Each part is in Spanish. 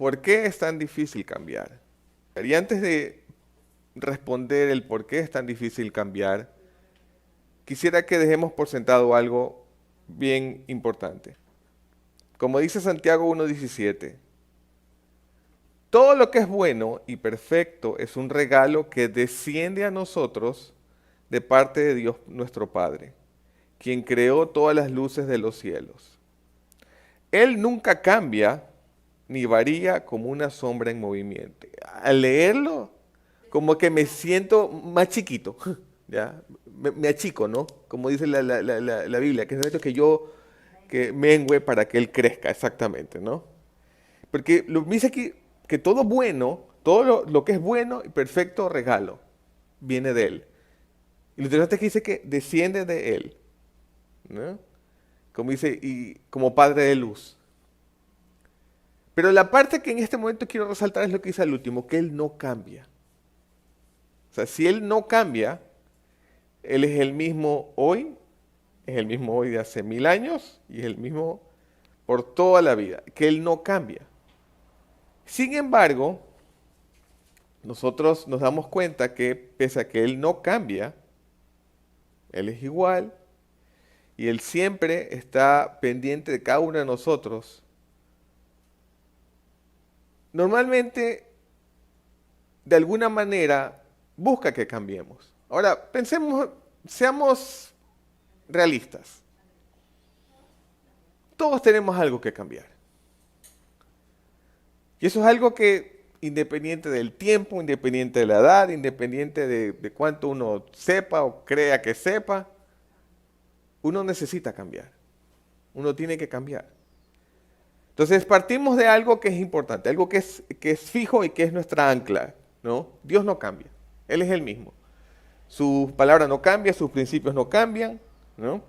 ¿por qué es tan difícil cambiar? Y antes de responder el por qué es tan difícil cambiar, quisiera que dejemos por sentado algo bien importante. Como dice Santiago 1:17, todo lo que es bueno y perfecto es un regalo que desciende a nosotros de parte de Dios nuestro Padre, quien creó todas las luces de los cielos. Él nunca cambia ni varía como una sombra en movimiento. Al leerlo, como que me siento más chiquito, ¿ya? Me achico, ¿no? Como dice la Biblia, que es necesario que yo que mengüe para que Él crezca, exactamente, ¿no? Porque lo dice aquí que todo bueno, todo lo que es bueno y perfecto regalo, viene de Él. Y lo interesante es que dice que desciende de Él, ¿no? Como dice, y como Padre de luz. Pero la parte que en este momento quiero resaltar es lo que dice al último, que Él no cambia. O sea, si Él no cambia, Él es el mismo hoy, es el mismo hoy de hace 1000 años y es el mismo por toda la vida, que Él no cambia. Sin embargo, nosotros nos damos cuenta que pese a que Él no cambia, Él es igual y Él siempre está pendiente de cada uno de nosotros. Normalmente, de alguna manera, busca que cambiemos. Ahora, pensemos, seamos realistas. Todos tenemos algo que cambiar. Y eso es algo que, independiente del tiempo, independiente de la edad, independiente de cuánto uno sepa o crea que sepa, uno necesita cambiar. Uno tiene que cambiar. Entonces partimos de algo que es importante, algo que es fijo y que es nuestra ancla, ¿no? Dios no cambia, Él es el mismo. Sus palabras no cambian, sus principios no cambian, ¿no?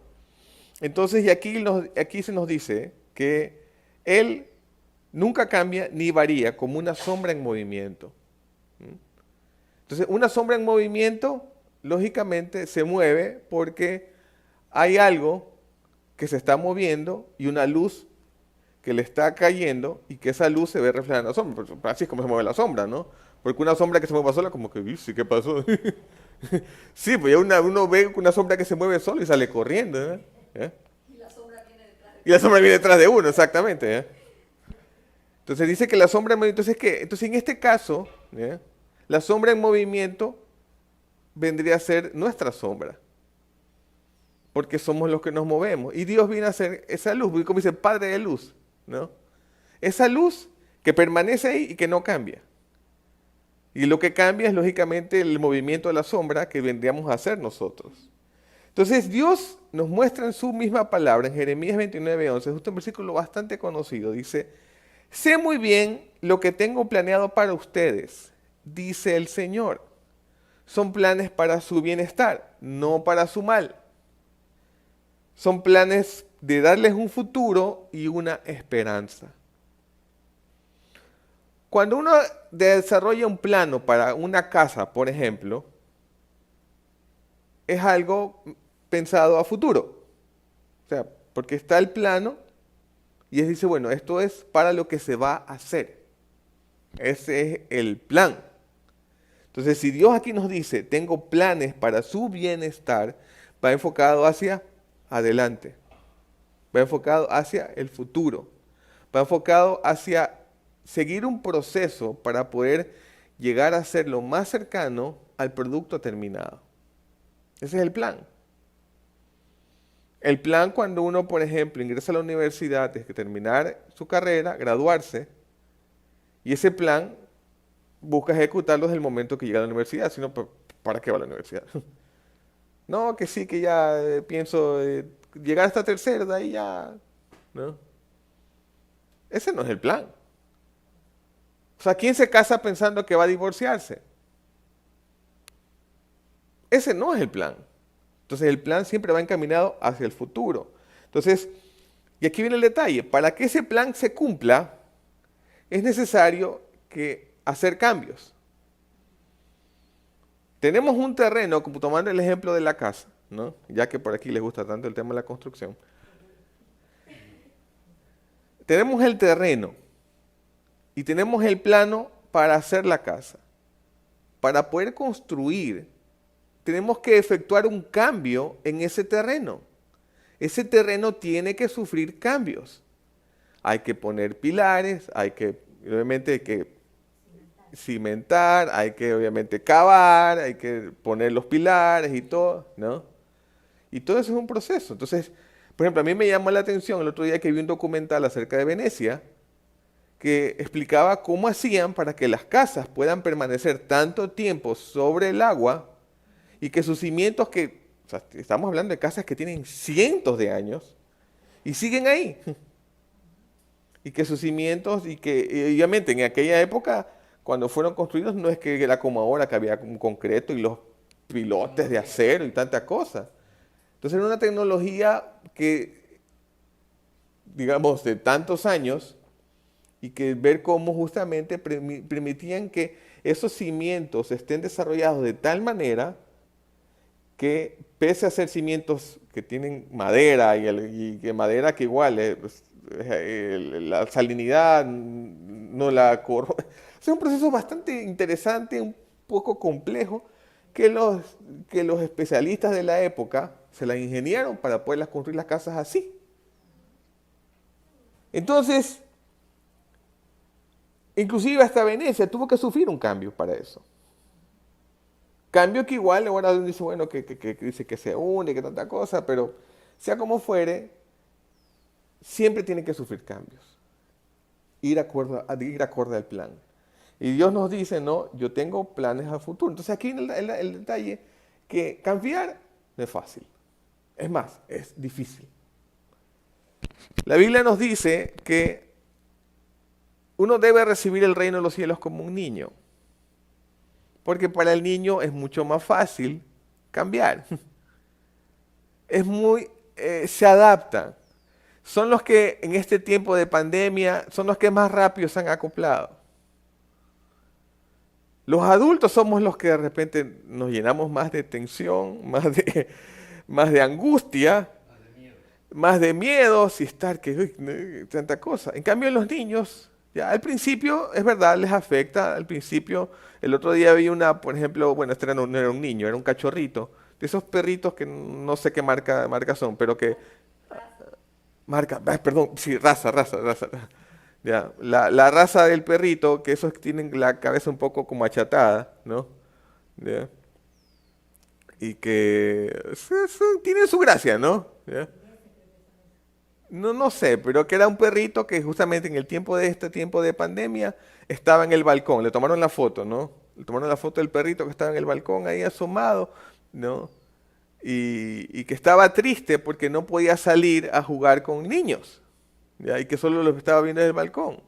Entonces, y aquí se nos dice que Él nunca cambia ni varía como una sombra en movimiento. Entonces, una sombra en movimiento, lógicamente, se mueve porque hay algo que se está moviendo y una luz que le está cayendo y que esa luz se ve reflejada en la sombra. Así es como se mueve la sombra, ¿no? Porque una sombra que se mueve sola, como que, "Uy, ¿qué pasó?" Sí, pues ya uno ve una sombra que se mueve sola y sale corriendo, ¿eh? ¿Eh? Y la sombra viene detrás de uno, exactamente, ¿eh? Entonces dice que la sombra en movimiento, entonces, ¿qué? Entonces en este caso, ¿eh? La sombra en movimiento vendría a ser nuestra sombra, porque somos los que nos movemos. Y Dios viene a ser esa luz, porque como dice, Padre de luz, ¿no? Esa luz que permanece ahí y que no cambia. Y lo que cambia es lógicamente el movimiento de la sombra que vendríamos a hacer nosotros. Entonces Dios nos muestra en su misma palabra, en Jeremías 29:11, justo un versículo bastante conocido, dice, sé muy bien lo que tengo planeado para ustedes, dice el Señor. Son planes para su bienestar, no para su mal. Son planes de darles un futuro y una esperanza. Cuando uno desarrolla un plano para una casa, por ejemplo, es algo pensado a futuro. O sea, porque está el plano y él dice, bueno, esto es para lo que se va a hacer. Ese es el plan. Entonces, si Dios aquí nos dice, tengo planes para su bienestar, va enfocado hacia adelante. Va enfocado hacia el futuro. Va enfocado hacia seguir un proceso para poder llegar a ser lo más cercano al producto terminado. Ese es el plan. El plan cuando uno, por ejemplo, ingresa a la universidad es que terminar su carrera, graduarse, y ese plan busca ejecutarlo desde el momento que llega a la universidad, sino ¿para qué va a la universidad? No, que sí, que ya pienso llegar hasta tercero, de ahí ya, ¿no? Ese no es el plan. O sea, ¿quién se casa pensando que va a divorciarse? Ese no es el plan. Entonces el plan siempre va encaminado hacia el futuro. Entonces, y aquí viene el detalle, para que ese plan se cumpla, es necesario hacer cambios. Tenemos un terreno, como tomando el ejemplo de la casa, ¿no? Ya que por aquí les gusta tanto el tema de la construcción. Tenemos el terreno y tenemos el plano para hacer la casa. Para poder construir, tenemos que efectuar un cambio en ese terreno. Ese terreno tiene que sufrir cambios. Hay que poner pilares, hay que, obviamente, hay que cimentar, hay que, obviamente, cavar, hay que poner los pilares y todo, ¿no? Y todo eso es un proceso. Entonces, por ejemplo, a mí me llamó la atención el otro día que vi un documental acerca de Venecia que explicaba cómo hacían para que las casas puedan permanecer tanto tiempo sobre el agua y que sus cimientos, o sea, estamos hablando de casas que tienen cientos de años y siguen ahí. Y que sus cimientos, y obviamente en aquella época, cuando fueron construidos, no es que era como ahora, que había un concreto y los pilotes de acero y tanta cosa. Entonces era una tecnología que, digamos, de tantos años, y que ver cómo justamente permitían que esos cimientos estén desarrollados de tal manera que, pese a ser cimientos que tienen madera y que madera que igual la salinidad no la corroe. Es un proceso bastante interesante, un poco complejo, que los especialistas de la época se la ingeniaron para poderlas construir las casas así. Entonces, inclusive hasta Venecia tuvo que sufrir un cambio para eso. Cambio que igual ahora uno dice, bueno, que dice que se une, que tanta cosa, pero sea como fuere, siempre tiene que sufrir cambios. Ir acorde al plan. Y Dios nos dice, no, yo tengo planes a futuro. Entonces aquí el detalle, que cambiar no es fácil. Es más, es difícil. La Biblia nos dice que uno debe recibir el reino de los cielos como un niño. Porque para el niño es mucho más fácil cambiar. Se adaptan. Son los que en este tiempo de pandemia, son los que más rápido se han acoplado. Los adultos somos los que de repente nos llenamos más de tensión, más de angustia, más de miedo, si estar tanta cosa. En cambio, los niños, ya al principio, es verdad, les afecta. Al principio, el otro día vi por ejemplo, bueno, este no era un niño, era un cachorrito, de esos perritos que no sé qué marca son, pero que perdón, sí, raza. Ya, la raza del perrito, que esos tienen la cabeza un poco como achatada, ¿no? Ya, y que tienen su gracia, ¿no? ¿Ya? No sé, pero que era un perrito que justamente en este tiempo de pandemia, estaba en el balcón. Le tomaron la foto, ¿no? Le tomaron la foto del perrito que estaba en el balcón ahí asomado, ¿no? Y que estaba triste porque no podía salir a jugar con niños, ¿ya? Y que solo los estaba viendo desde el balcón.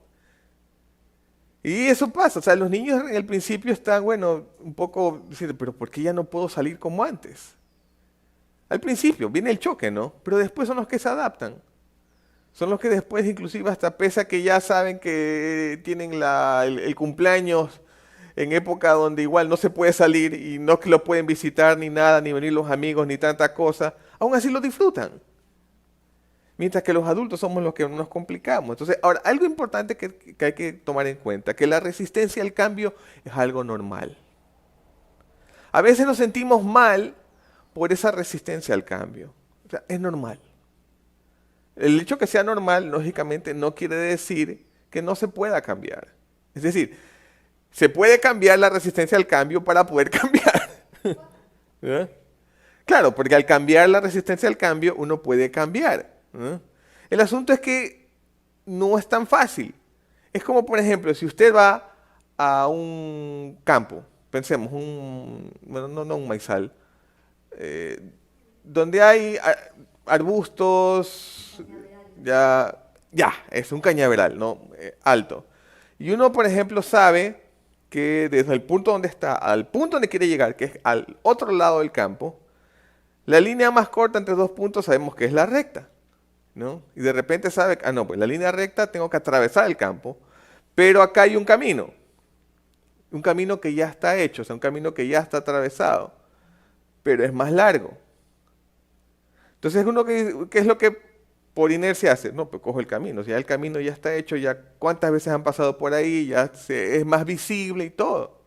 Y eso pasa, o sea, los niños en el principio están, bueno, un poco diciendo, pero ¿por qué ya no puedo salir como antes? Al principio viene el choque, ¿no? Pero después son los que se adaptan. Son los que después, inclusive, hasta pese a que ya saben que tienen el cumpleaños en época donde igual no se puede salir y no que lo pueden visitar ni nada, ni venir los amigos, ni tanta cosa, aún así lo disfrutan. Mientras que los adultos somos los que nos complicamos. Entonces, ahora, algo importante que hay que tomar en cuenta, que la resistencia al cambio es algo normal. A veces nos sentimos mal por esa resistencia al cambio. O sea, es normal. El hecho que sea normal, lógicamente, no quiere decir que no se pueda cambiar. Es decir, se puede cambiar la resistencia al cambio para poder cambiar. ¿Ya? Claro, porque al cambiar la resistencia al cambio, uno puede cambiar. ¿Ya? El asunto es que no es tan fácil. Es como, por ejemplo, si usted va a un campo, pensemos, bueno, no un maizal, donde hay arbustos, es un cañaveral, ¿no? Alto. Y uno, por ejemplo, sabe que desde el punto donde está al punto donde quiere llegar, que es al otro lado del campo, la línea más corta entre dos puntos sabemos que es la recta, ¿no? Y de repente sabe, no, pues la línea recta tengo que atravesar el campo, pero acá hay un camino que ya está hecho, o sea, un camino que ya está atravesado, pero es más largo. Entonces uno, ¿qué es lo que por inercia hace, no, pues cojo el camino, si ya el camino ya está hecho, ya cuántas veces han pasado por ahí, es más visible y todo.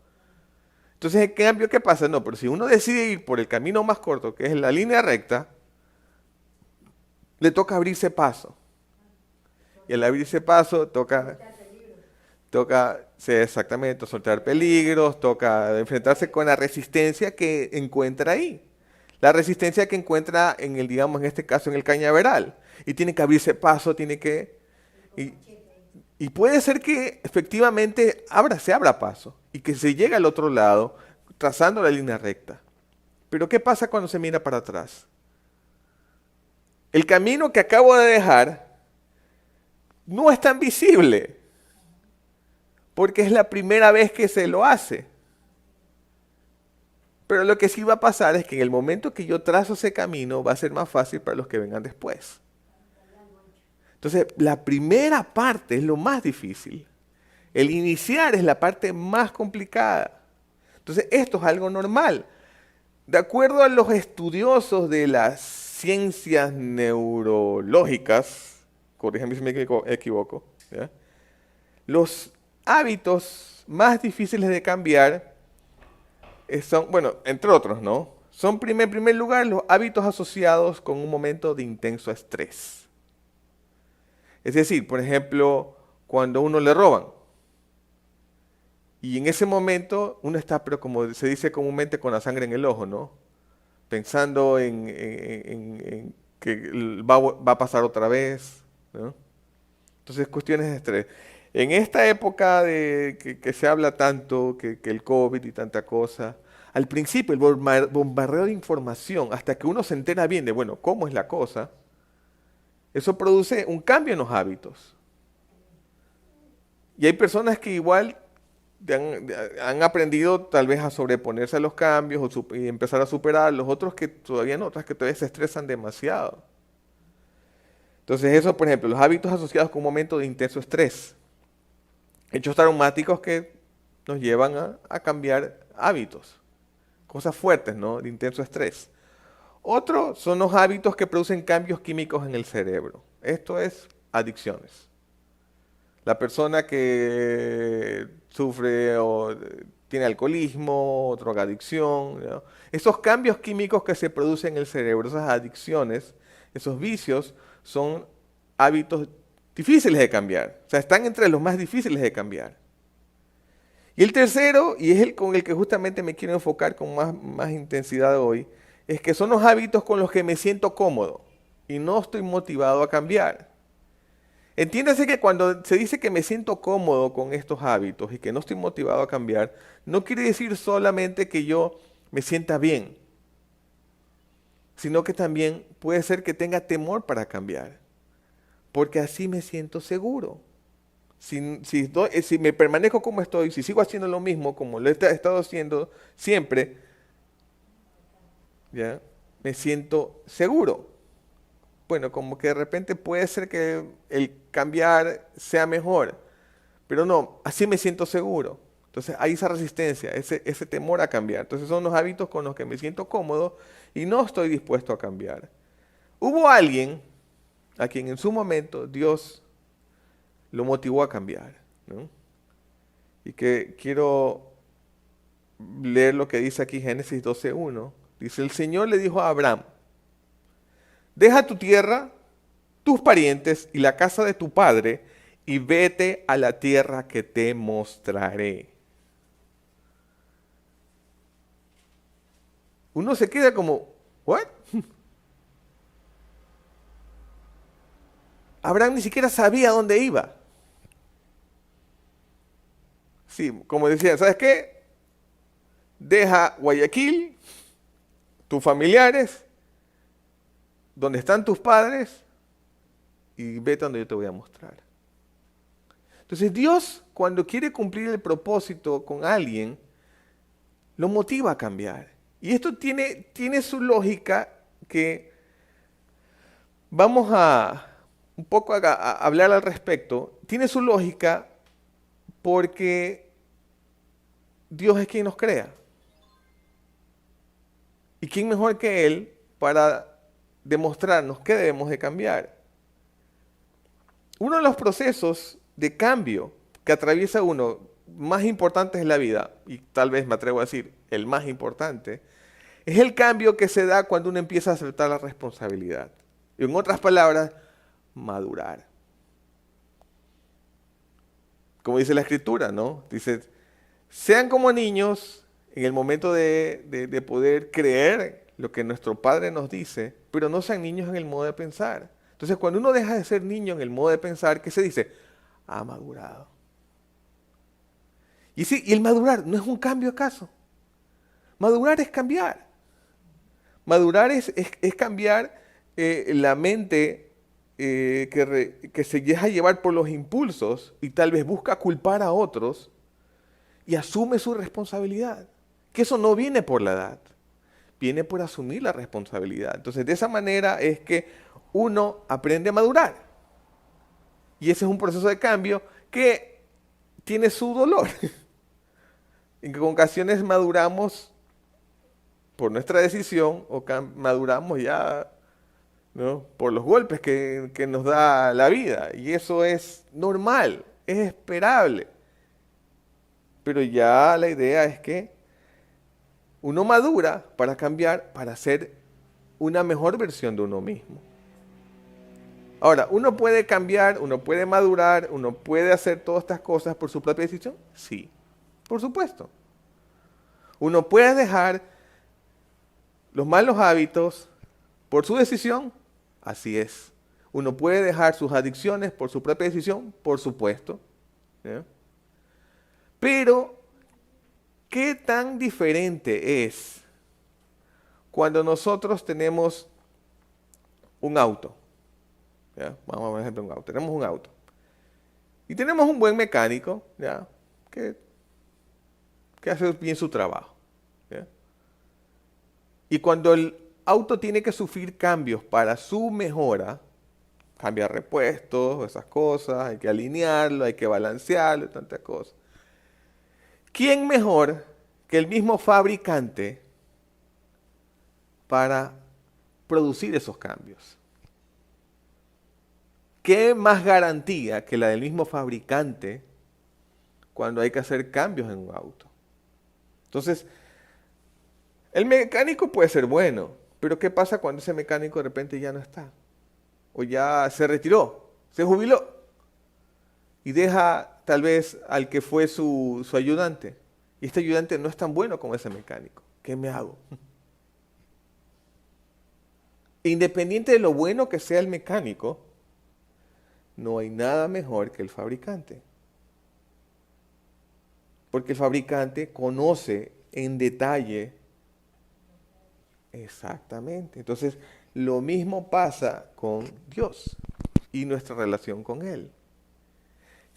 Entonces, en cambio, ¿qué pasa? No, pero si uno decide ir por el camino más corto, que es la línea recta, le toca abrirse paso. Y al abrirse paso toca, sí, exactamente, soltar peligros, toca enfrentarse con la resistencia que encuentra ahí. La resistencia que encuentra en el, digamos, en este caso, en el cañaveral. Y tiene que abrirse paso, tiene que... Y, y puede ser que efectivamente se abra paso y que se llegue al otro lado trazando la línea recta. Pero ¿qué pasa cuando se mira para atrás? El camino que acabo de dejar no es tan visible porque es la primera vez que se lo hace. Pero lo que sí va a pasar es que en el momento que yo trazo ese camino va a ser más fácil para los que vengan después. Entonces, la primera parte es lo más difícil. El iniciar es la parte más complicada. Entonces, esto es algo normal. De acuerdo a los estudiosos de las ciencias neurológicas, corrígeme si me equivoco, ¿ya? Los hábitos más difíciles de cambiar son, bueno, entre otros, ¿no? Son, en primer lugar, los hábitos asociados con un momento de intenso estrés. Es decir, por ejemplo, cuando a uno le roban. Y en ese momento uno está, pero como se dice comúnmente, con la sangre en el ojo, ¿no? Pensando en que va a pasar otra vez, ¿no? Entonces, cuestiones de estrés. En esta época que se habla tanto, que el COVID y tanta cosa, al principio el bombardeo de información, hasta que uno se entera bien de, bueno, cómo es la cosa, eso produce un cambio en los hábitos. Y hay personas que igual han aprendido tal vez a sobreponerse a los cambios y empezar a superarlos, otros que todavía no, otras que todavía se estresan demasiado. Entonces eso, por ejemplo, los hábitos asociados con un momento de intenso estrés, hechos traumáticos que nos llevan a cambiar hábitos, cosas fuertes, ¿no? De intenso estrés. Otro son los hábitos que producen cambios químicos en el cerebro. Esto es adicciones. La persona que sufre o tiene alcoholismo, drogadicción, ¿no? Esos cambios químicos que se producen en el cerebro, esas adicciones, esos vicios, son hábitos difíciles de cambiar. O sea, están entre los más difíciles de cambiar. Y el tercero, y es el con el que justamente me quiero enfocar con más intensidad hoy, es que son los hábitos con los que me siento cómodo y no estoy motivado a cambiar. Entiéndase que cuando se dice que me siento cómodo con estos hábitos y que no estoy motivado a cambiar, no quiere decir solamente que yo me sienta bien, sino que también puede ser que tenga temor para cambiar, porque así me siento seguro. Si me permanezco como estoy, si sigo haciendo lo mismo como lo he estado haciendo siempre, ¿ya? Me siento seguro. Bueno, como que de repente puede ser que el cambiar sea mejor, pero no, así me siento seguro. Entonces hay esa resistencia, ese temor a cambiar. Entonces son los hábitos con los que me siento cómodo y no estoy dispuesto a cambiar. Hubo alguien a quien en su momento Dios lo motivó a cambiar, ¿no? Y que quiero leer lo que dice aquí Génesis 12:1. Dice, el Señor le dijo a Abraham, deja tu tierra, tus parientes y la casa de tu padre y vete a la tierra que te mostraré. Uno se queda como, ¿what? Abraham ni siquiera sabía dónde iba. Sí, como decía, ¿sabes qué? Deja Guayaquil, tus familiares, donde están tus padres, y vete donde yo te voy a mostrar. Entonces Dios, cuando quiere cumplir el propósito con alguien, lo motiva a cambiar. Y esto tiene su lógica que vamos a un poco a hablar al respecto. Tiene su lógica porque Dios es quien nos crea. ¿Y quién mejor que Él para demostrarnos qué debemos de cambiar? Uno de los procesos de cambio que atraviesa uno más importantes en la vida, y tal vez me atrevo a decir el más importante, es el cambio que se da cuando uno empieza a aceptar la responsabilidad. Y en otras palabras, madurar. Como dice la Escritura, ¿no? Dice, sean como niños en el momento de poder creer lo que nuestro Padre nos dice, pero no sean niños en el modo de pensar. Entonces, cuando uno deja de ser niño en el modo de pensar, ¿qué se dice? Ha madurado. Y sí, y el madurar no es un cambio acaso. Madurar es cambiar. Madurar es cambiar la mente que se deja llevar por los impulsos y tal vez busca culpar a otros y asume su responsabilidad. Que eso no viene por la edad, viene por asumir la responsabilidad. Entonces, de esa manera es que uno aprende a madurar. Y ese es un proceso de cambio que tiene su dolor. En que en ocasiones maduramos por nuestra decisión o maduramos ya, ¿no?, por los golpes que nos da la vida. Y eso es normal, es esperable. Pero ya la idea es que uno madura para cambiar, para ser una mejor versión de uno mismo. Ahora, ¿uno puede cambiar, uno puede madurar, uno puede hacer todas estas cosas por su propia decisión? Sí, por supuesto. Uno puede dejar los malos hábitos por su decisión, así es. Uno puede dejar sus adicciones por su propia decisión, por supuesto. ¿Ya? Pero, ¿qué tan diferente es cuando nosotros tenemos un auto? ¿Ya? Vamos a ver, por ejemplo, un auto. Tenemos un auto. Y tenemos un buen mecánico, ¿ya?, que hace bien su trabajo. ¿Ya? Y cuando el auto tiene que sufrir cambios para su mejora, cambiar repuestos, esas cosas, hay que alinearlo, hay que balancearlo, tantas cosas. ¿Quién mejor que el mismo fabricante para producir esos cambios? ¿Qué más garantía que la del mismo fabricante cuando hay que hacer cambios en un auto? Entonces, el mecánico puede ser bueno, pero ¿qué pasa cuando ese mecánico de repente ya no está? O ya se retiró, se jubiló y deja tal vez al que fue su ayudante. Y este ayudante no es tan bueno como ese mecánico. ¿Qué me hago? Independiente de lo bueno que sea el mecánico, no hay nada mejor que el fabricante. Porque el fabricante conoce en detalle. Exactamente. Entonces, lo mismo pasa con Dios y nuestra relación con Él.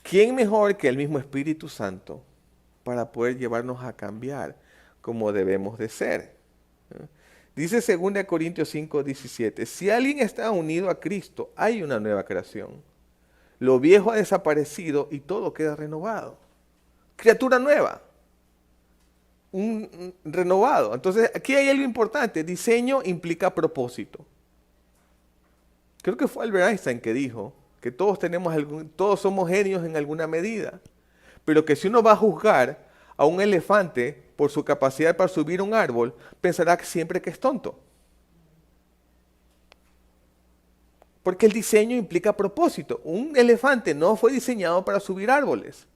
¿Quién mejor que el mismo Espíritu Santo para poder llevarnos a cambiar como debemos de ser? Dice 2 Corintios 5:17, si alguien está unido a Cristo, hay una nueva creación. Lo viejo ha desaparecido y todo queda renovado. Criatura nueva. Un renovado. Entonces, aquí hay algo importante. Diseño implica propósito. Creo que fue Albert Einstein que dijo que todos todos somos genios en alguna medida, pero que si uno va a juzgar a un elefante por su capacidad para subir un árbol, pensará siempre que es tonto. Porque el diseño implica propósito. Un elefante no fue diseñado para subir árboles.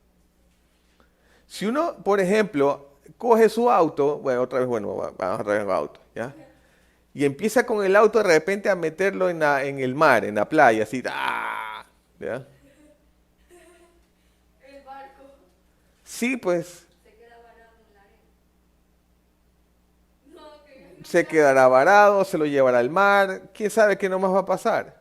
Si uno, por ejemplo, coge su auto, vamos otra vez al auto, ¿ya? Y empieza con el auto de repente a meterlo en el mar, en la playa, así, ¡ah! ¿Ya? El barco. Sí, pues. Se queda varado en la arena. No, se quedará varado, se lo llevará al mar, quién sabe qué nomás va a pasar.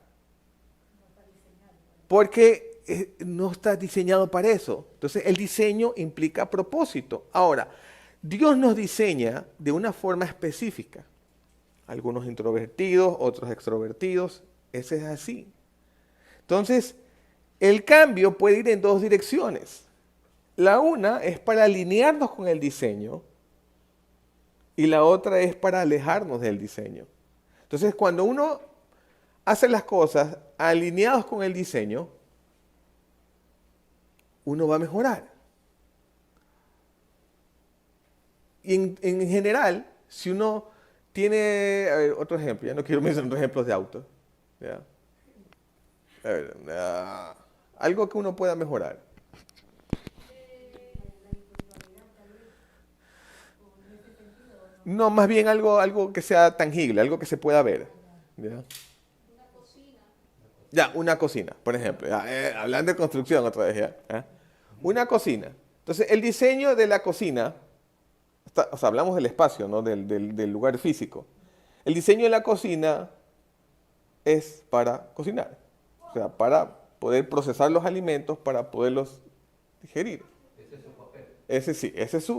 Porque no está diseñado para eso. Entonces, el diseño implica propósito. Ahora, Dios nos diseña de una forma específica. Algunos introvertidos, otros extrovertidos. Ese es así. Entonces, el cambio puede ir en dos direcciones. La una es para alinearnos con el diseño y la otra es para alejarnos del diseño. Entonces, cuando uno hace las cosas alineados con el diseño, uno va a mejorar. Y en general, si uno tiene, a ver, otro ejemplo, ya no quiero mencionar ejemplos de autos, ¿ya? A ver, algo que uno pueda mejorar. No, más bien algo que sea tangible, algo que se pueda ver. ¿Ya? Ya, una cocina, por ejemplo. Ya, hablando de construcción otra vez, ya. ¿Ya? Una cocina. Entonces, el diseño de la cocina, o sea, hablamos del espacio, ¿no? Del lugar físico. El diseño de la cocina es para cocinar. O sea, para poder procesar los alimentos, para poderlos digerir. Ese sí, ese es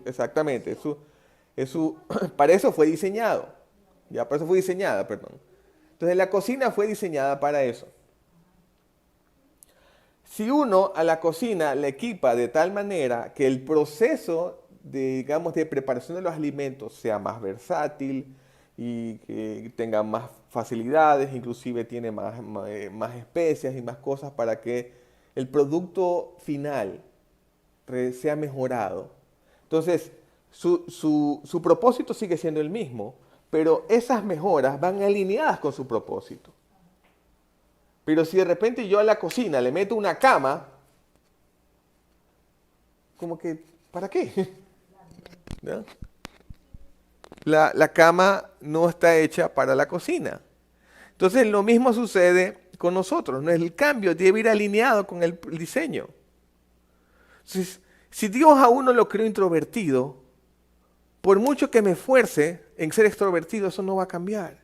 exactamente, para eso fue diseñado. Ya, para eso fue diseñada, perdón. Entonces la cocina fue diseñada para eso. Si uno a la cocina le equipa de tal manera que el proceso de, digamos, de preparación de los alimentos sea más versátil y que tenga más facilidades, inclusive tiene más especias y más cosas para que el producto final sea mejorado. Entonces, su propósito sigue siendo el mismo, pero esas mejoras van alineadas con su propósito. Pero si de repente yo a la cocina le meto una cama, como que, ¿para qué? ¿No? La cama no está hecha para la cocina. Entonces lo mismo sucede con nosotros, ¿no? El cambio debe ir alineado con el diseño. Entonces, si Dios a uno lo creó introvertido, por mucho que me esfuerce en ser extrovertido, eso no va a cambiar.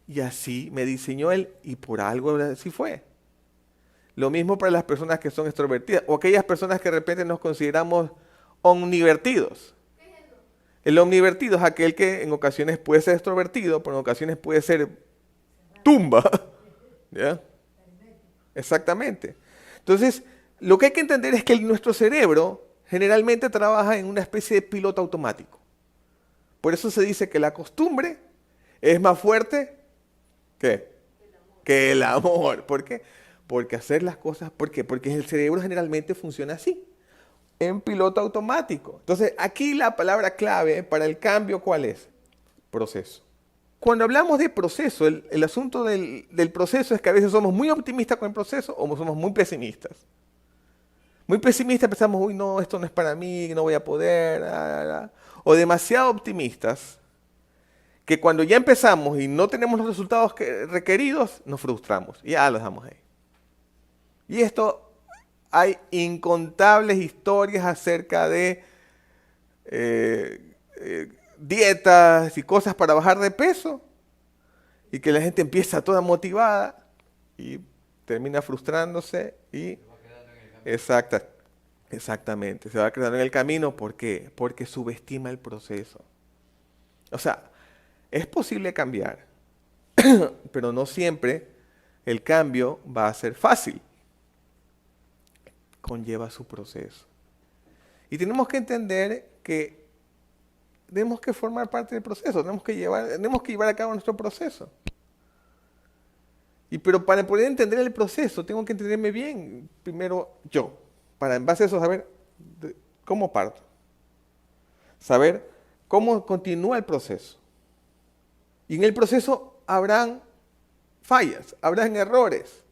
Y así me diseñó Él y por algo así fue. Lo mismo para las personas que son extrovertidas o aquellas personas que de repente nos consideramos omnivertidos. El omnivertido es aquel que en ocasiones puede ser extrovertido, pero en ocasiones puede ser tumba. ¿Ya? Exactamente. Entonces, lo que hay que entender es que nuestro cerebro generalmente trabaja en una especie de piloto automático. Por eso se dice que la costumbre es más fuerte que el amor. ¿Por qué? Porque hacer las cosas, ¿por qué? Porque el cerebro generalmente funciona así, en piloto automático. Entonces, aquí la palabra clave para el cambio, ¿cuál es? Proceso. Cuando hablamos de proceso, el asunto del proceso es que a veces somos muy optimistas con el proceso o somos muy pesimistas. Muy pesimistas pensamos, uy, no, esto no es para mí, no voy a poder. O demasiado optimistas, que cuando ya empezamos y no tenemos los resultados requeridos, nos frustramos y ya los dejamos ahí. Y esto, hay incontables historias acerca de dietas y cosas para bajar de peso y que la gente empieza toda motivada y termina frustrándose y exactamente, se va quedando en el camino. ¿Por qué? Porque subestima el proceso. O sea, es posible cambiar, pero no siempre el cambio va a ser fácil. Conlleva su proceso. Y tenemos que entender que tenemos que formar parte del proceso, tenemos que llevar a cabo nuestro proceso. Pero para poder entender el proceso, tengo que entenderme bien, primero yo, para en base a eso saber cómo parto, saber cómo continúa el proceso. Y en el proceso habrán fallas, habrán errores,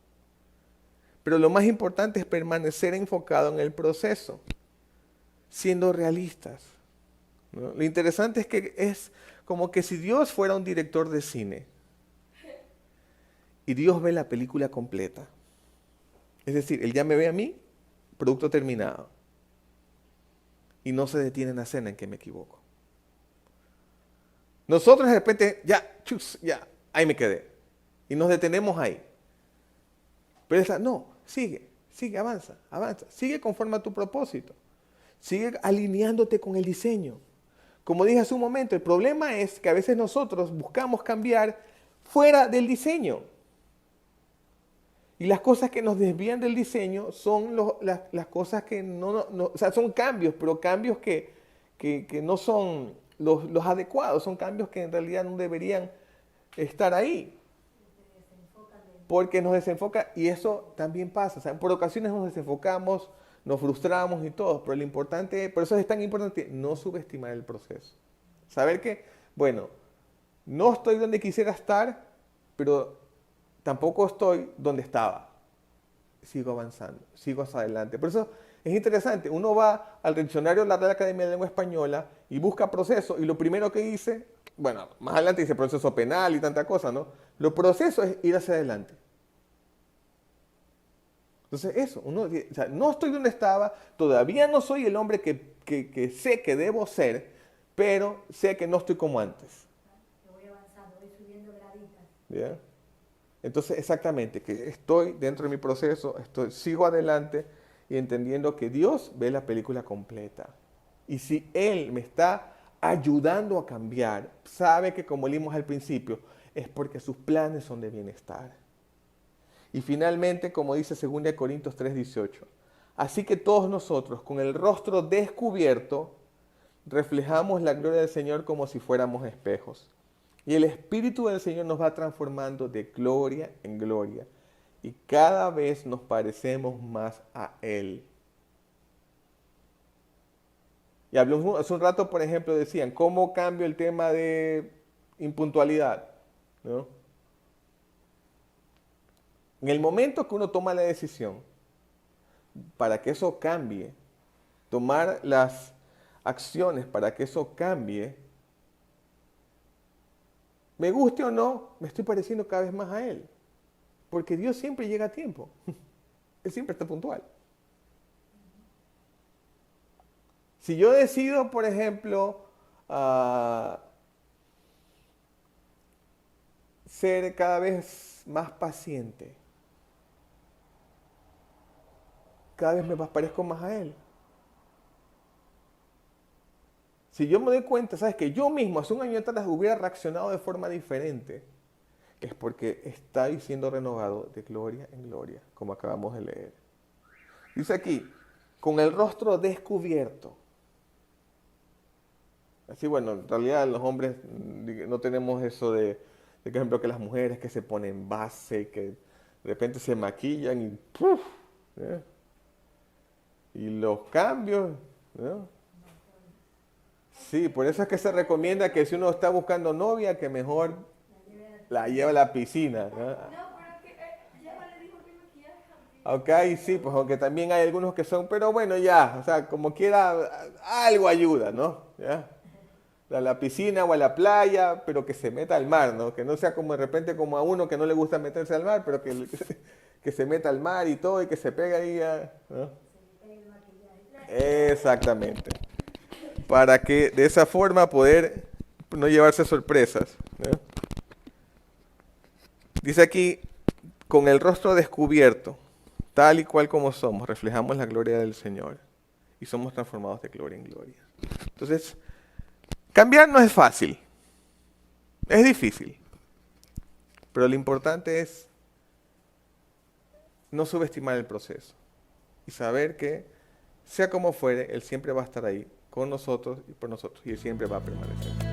pero lo más importante es permanecer enfocado en el proceso, siendo realistas, ¿no? Lo interesante es que es como que si Dios fuera un director de cine y Dios ve la película completa. Es decir, Él ya me ve a mí, producto terminado. Y no se detiene en la escena en que me equivoco. Nosotros de repente, ya, ahí me quedé. Y nos detenemos ahí. Pero esa, no, sigue, avanza, sigue conforme a tu propósito. Sigue alineándote con el diseño. Como dije hace un momento, el problema es que a veces nosotros buscamos cambiar fuera del diseño. Y las cosas que nos desvían del diseño son las cosas que o sea, son cambios, pero cambios que no son los adecuados, son cambios que en realidad no deberían estar ahí. porque nos desenfoca y eso también pasa. O sea, por ocasiones nos desenfocamos, nos frustramos y todo, pero lo importante, por eso es tan importante no subestimar el proceso. Saber que, bueno, no estoy donde quisiera estar, pero tampoco estoy donde estaba. Sigo avanzando, sigo hacia adelante. Por eso es interesante, uno va al diccionario de la Real Academia de Lengua Española y busca proceso y lo primero que dice, bueno, más adelante dice proceso penal y tanta cosa, ¿no? Lo proceso es ir hacia adelante. Entonces eso, uno, o sea, no estoy donde estaba, todavía no soy el hombre que sé que debo ser, pero sé que no estoy como antes. Yo voy avanzando, voy subiendo graditas. ¿Bien? Entonces, exactamente, que estoy dentro de mi proceso, sigo adelante y entendiendo que Dios ve la película completa. Y si Él me está ayudando a cambiar, sabe que como leímos al principio, es porque sus planes son de bienestar. Y finalmente, como dice 2 Corintios 3:18, así que todos nosotros, con el rostro descubierto, reflejamos la gloria del Señor como si fuéramos espejos. Y el Espíritu del Señor nos va transformando de gloria en gloria. Y cada vez nos parecemos más a Él. Y hablamos hace un rato, por ejemplo, decían, ¿cómo cambio el tema de impuntualidad? ¿No? En el momento que uno toma la decisión, para que eso cambie, tomar las acciones para que eso cambie, me guste o no, me estoy pareciendo cada vez más a Él. Porque Dios siempre llega a tiempo. Él siempre está puntual. Si yo decido, por ejemplo, ser cada vez más paciente, cada vez me parezco más a Él. Si yo me doy cuenta, ¿sabes? Que yo mismo hace un año atrás hubiera reaccionado de forma diferente, es porque estoy siendo renovado de gloria en gloria, como acabamos de leer. Dice aquí, con el rostro descubierto. Así, bueno, en realidad los hombres no tenemos eso de por ejemplo, que las mujeres que se ponen base, que de repente se maquillan y ¡puf! ¿Eh? Y los cambios, ¿no? Sí, por eso es que se recomienda que si uno está buscando novia, que mejor la lleve a la piscina, ¿no? No, pero es que ya le dijo que maquillaje. Ok, sí, pues aunque también hay algunos que son, pero bueno, ya, o sea, como quiera, algo ayuda, ¿no? ¿Ya? A la piscina o a la playa, pero que se meta al mar, ¿no? Que no sea como de repente como a uno que no le gusta meterse al mar, pero que se meta al mar y todo y que se pegue ahí, ¿no? Exactamente. Para que de esa forma poder no llevarse sorpresas, ¿no? Dice aquí, con el rostro descubierto, tal y cual como somos, reflejamos la gloria del Señor y somos transformados de gloria en gloria. Entonces, cambiar no es fácil, es difícil, pero lo importante es no subestimar el proceso y saber que, sea como fuere, Él siempre va a estar ahí con nosotros y por nosotros y Él siempre va a permanecer.